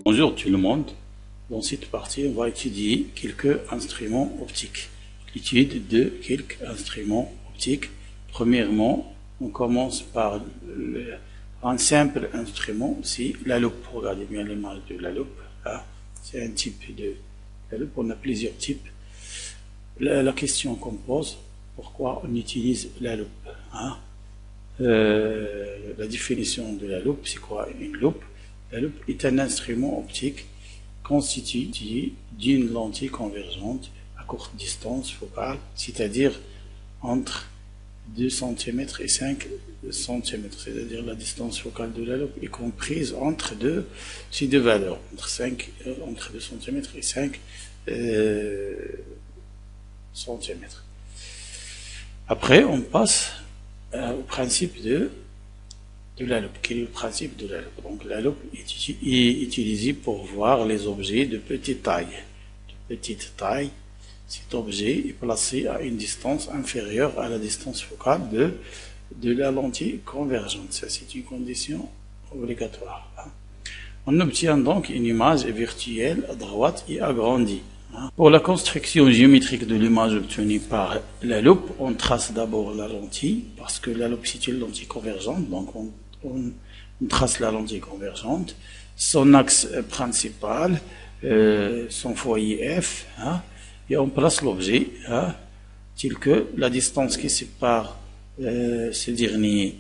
Bonjour tout le monde. Dans cette partie, on va étudier quelques instruments optiques. L'étude de quelques instruments optiques. Premièrement, on commence par un simple instrument, c'est la loupe. Regardez bien l'image de la loupe. C'est un type de la loupe. On a plusieurs types. La question qu'on pose, pourquoi on utilise la loupe? La définition de la loupe, c'est quoi une loupe? La loupe est un instrument optique constitué d'une lentille convergente à courte distance focale, c'est-à-dire entre 2 cm et 5 cm, c'est-à-dire la distance focale de la loupe est comprise entre ces deux valeurs, entre 2 cm et 5 cm. Après, on passe au principe de la loupe. Quel est le principe de la loupe? Donc, la loupe est utilisée pour voir les objets de petite taille. Cet objet est placé à une distance inférieure à la distance focale de la lentille convergente. Ça, c'est une condition obligatoire. On obtient donc une image virtuelle à droite et agrandie. Pour la construction géométrique de l'image obtenue par la loupe, on trace d'abord la lentille, parce que la loupe c'est une lentille convergente, donc on trace la lentille convergente, son axe principal, son foyer F, et on place l'objet, tel que la distance qui sépare ce dernier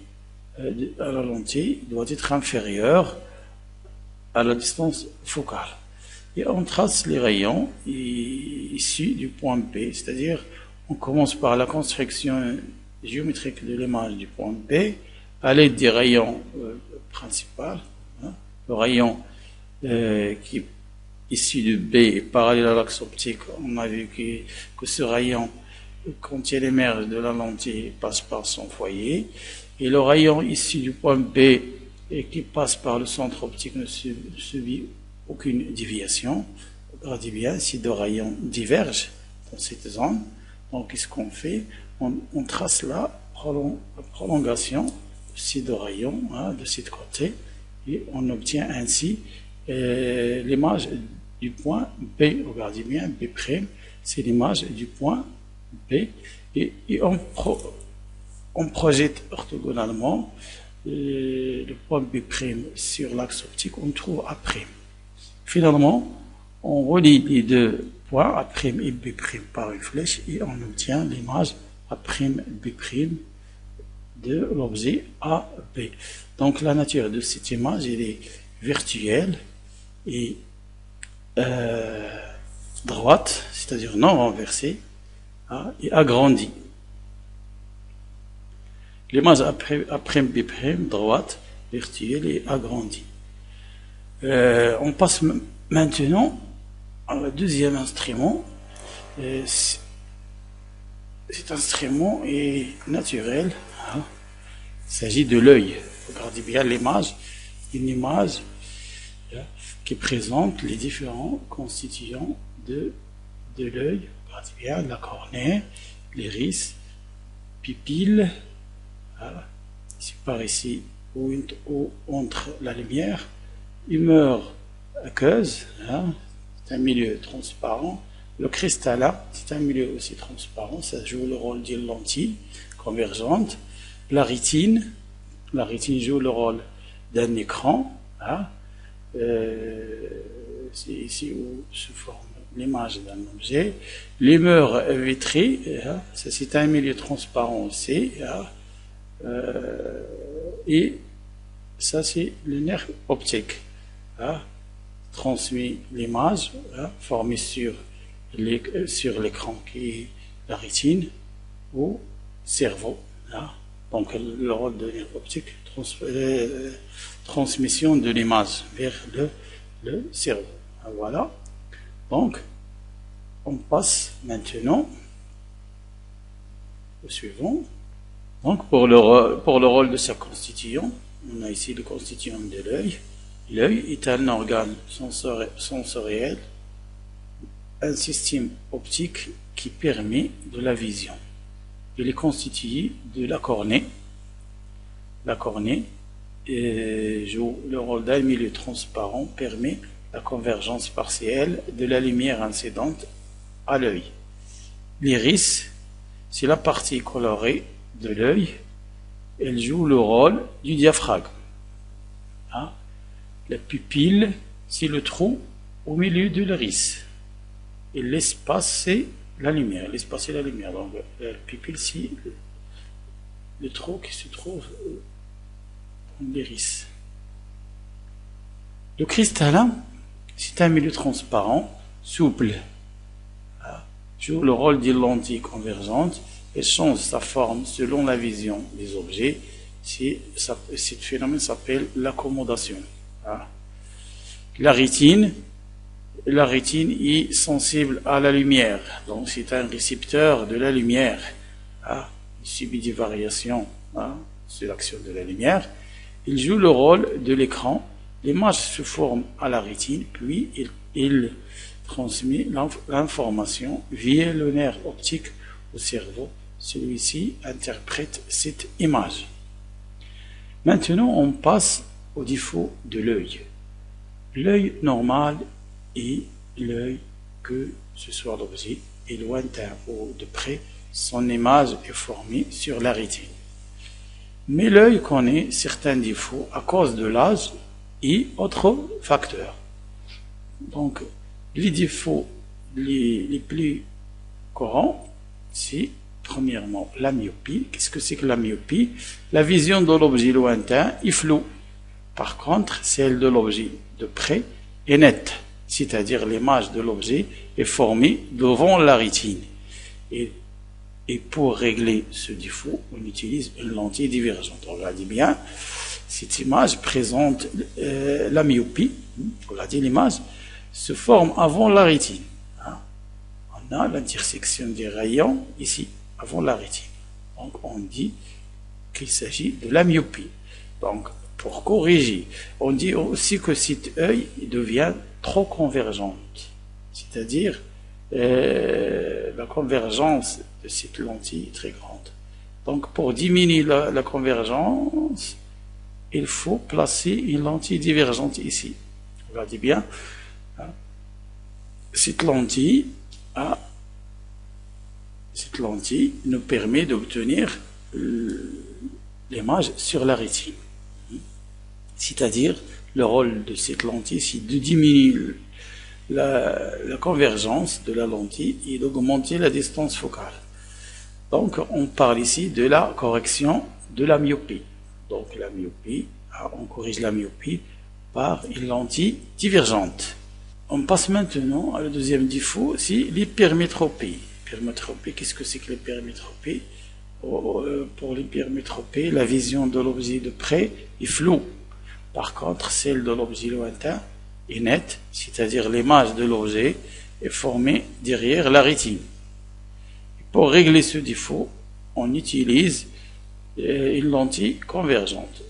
à la lentille doit être inférieure à la distance focale. Et on trace les rayons issus du point P, c'est-à-dire on commence par la construction géométrique de l'image du point P à l'aide des rayons principaux. Le rayon qui est issu de B est parallèle à l'axe optique. On a vu que ce rayon, quand il émerge de la lentille, passe par son foyer. Et le rayon issu du point B et qui passe par le centre optique ne subit aucune déviation. Regardez bien, ces deux rayons divergent dans cette zone. Donc, qu'est-ce qu'on fait? On trace la prolongation de ces deux rayons de cet côté et on obtient ainsi l'image du point B. Regardez bien, B', c'est l'image du point B et on projette orthogonalement le point B' sur l'axe optique, on trouve A'. Finalement, on relie les deux points A' et B' par une flèche et on obtient l'image A'B' de l'objet AB. Donc la nature de cette image elle est virtuelle et droite, c'est-à-dire non renversée, et agrandie. L'image A'B' droite, virtuelle et agrandie. On passe maintenant au deuxième instrument. Cet instrument est naturel. Il s'agit de l'œil. Regardez bien l'image. Une image qui présente les différents constituants de l'œil. Regardez bien la cornée, l'iris, pupille. C'est par ici où entre la lumière. Humeur aqueuse, c'est un milieu transparent. Le cristallin, c'est un milieu aussi transparent, ça joue le rôle d'une lentille convergente. La rétine joue le rôle d'un écran. C'est ici où se forme l'image d'un objet. L'humeur vitrée, ça c'est un milieu transparent aussi. Et ça c'est le nerf optique. Transmet l'image formée sur l'écran qui est la rétine au cerveau. Donc le rôle de nerf optique, transmission de l'image vers le cerveau. Voilà. Donc on passe maintenant au suivant. Donc pour le rôle de sa constituant, on a ici le constituant de l'œil. L'œil est un organe sensoriel, un système optique qui permet de la vision. Il est constitué de la cornée, la cornée joue le rôle d'un milieu transparent, permet la convergence partielle de la lumière incidente à l'œil. L'iris, c'est la partie colorée de l'œil. Elle joue le rôle du diaphragme. Hein? La pupille, c'est le trou au milieu de l'iris. Il laisse passer la lumière. Donc, la pupille, c'est le trou qui se trouve dans l'iris. Le cristallin, c'est un milieu transparent, souple. Joue le rôle d'une lentille convergente et change sa forme selon la vision des objets. Ce phénomène s'appelle l'accommodation. La rétine est sensible à la lumière, donc c'est un récepteur de la lumière. Il subit des variations sur l'action de la lumière. Il joue le rôle de l'écran. L'image se forme à la rétine, puis il transmet l'information via le nerf optique au cerveau. Celui-ci interprète cette image. Maintenant, on passe au défaut de l'œil. L'œil normal est l'œil que ce soit l'objet est lointain ou de près, son image est formée sur la rétine. Mais l'œil connaît certains défauts à cause de l'âge et autres facteurs. Donc, les défauts les plus courants, c'est premièrement la myopie. Qu'est-ce que c'est que la myopie? La vision de l'objet lointain est floue. Par contre, celle de l'objet de près est nette, c'est-à-dire l'image de l'objet est formée devant la rétine. Et pour régler ce défaut, on utilise une lentille divergente. Regardez bien, cette image présente la myopie. Regardez l'image se forme avant la rétine. On a l'intersection des rayons ici, avant la rétine. Donc on dit qu'il s'agit de la myopie. Donc pour corriger, on dit aussi que cet œil devient trop convergente. C'est-à-dire la convergence de cette lentille est très grande. Donc pour diminuer la convergence, il faut placer une lentille divergente ici. Regardez bien. Cette lentille nous permet d'obtenir l'image sur la rétine. C'est-à-dire, le rôle de cette lentille, c'est de diminuer la convergence de la lentille et d'augmenter la distance focale. Donc, on parle ici de la correction de la myopie. Donc, la myopie, on corrige la myopie par une lentille divergente. On passe maintenant à le deuxième défaut, c'est l'hypermétropie. Hypermétropie, qu'est-ce que c'est que l'hypermétropie? Pour l'hypermétropie, la vision de l'objet de près est floue. Par contre, celle de l'objet lointain est nette, c'est-à-dire l'image de l'objet est formée derrière la rétine. Pour régler ce défaut, on utilise une lentille convergente.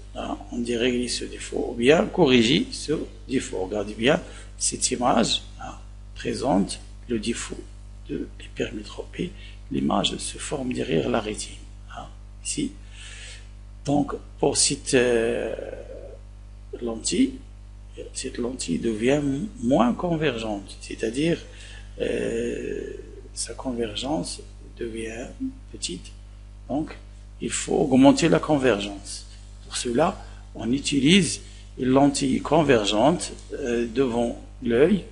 On dit régler ce défaut ou bien corriger ce défaut. Regardez bien, cette image présente le défaut de l'hypermétropie. L'image se forme derrière la rétine. Ici. Donc, pour cette lentille devient moins convergente, c'est-à-dire sa convergence devient petite. Donc, il faut augmenter la convergence. Pour cela, on utilise une lentille convergente devant l'œil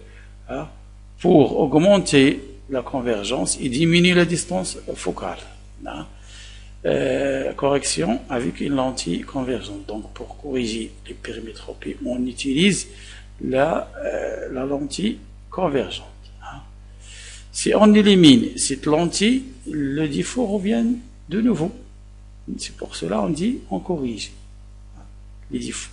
pour augmenter la convergence et diminuer la distance focale. Correction avec une lentille convergente. Donc, pour corriger l'hypermétropie, on utilise la lentille convergente. Si on élimine cette lentille, le défaut revient de nouveau. C'est pour cela qu'on dit on corrige les défauts.